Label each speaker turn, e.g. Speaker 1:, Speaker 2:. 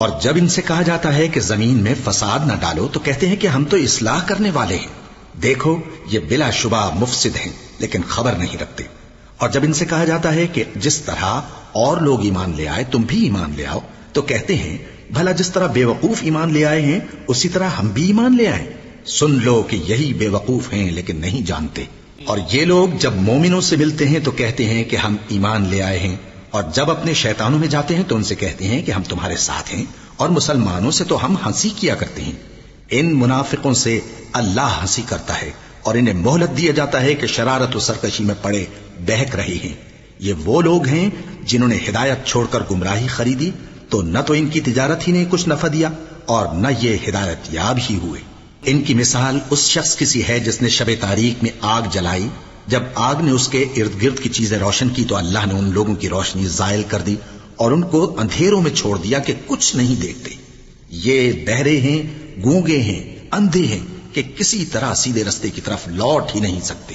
Speaker 1: اور جب ان سے کہا جاتا ہے کہ زمین میں فساد نہ ڈالو تو کہتے ہیں کہ ہم تو اصلاح کرنے والے ہیں، دیکھو یہ بلا شبہ مفسد ہیں لیکن خبر نہیں رکھتے۔ اور جب ان سے کہا جاتا ہے کہ جس طرح اور لوگ ایمان لے آئے تم بھی ایمان لے آؤ تو کہتے ہیں بھلا جس طرح بے وقوف ایمان لے آئے ہیں اسی طرح ہم بھی ایمان لے آئیں۔ سن لو کہ یہی بے وقوف ہیں لیکن نہیں جانتے۔ اور یہ لوگ جب مومنوں سے ملتے ہیں تو کہتے ہیں کہ ہم ایمان لے آئے ہیں، اور جب اپنے شیطانوں میں جاتے ہیں تو ان سے کہتے ہیں کہ ہم تمہارے ساتھ ہیں، اور مسلمانوں سے تو ہم ہنسی کیا کرتے ہیں۔ ان منافقوں سے اللہ ہنسی کرتا ہے اور انہیں مہلت دیا جاتا ہے کہ شرارت و سرکشی میں پڑے بہک رہے ہیں۔ یہ وہ لوگ ہیں جنہوں نے ہدایت چھوڑ کر گمراہی خریدی، تو نہ تو ان کی تجارت ہی نے کچھ نفع دیا اور نہ یہ ہدایت یاب ہی ہوئے۔ ان کی مثال اس شخص کی سی ہے جس نے شب تاریک میں آگ جلائی، جب آگ نے اس کے ارد گرد کی چیزیں روشن کی تو اللہ نے ان لوگوں کی روشنی زائل کر دی اور ان کو اندھیروں میں چھوڑ دیا کہ کچھ نہیں دیکھتے۔ یہ بہرے ہیں، گونگے ہیں، اندھے ہیں کہ کسی طرح سیدھے رستے کی طرف لوٹ ہی نہیں سکتے۔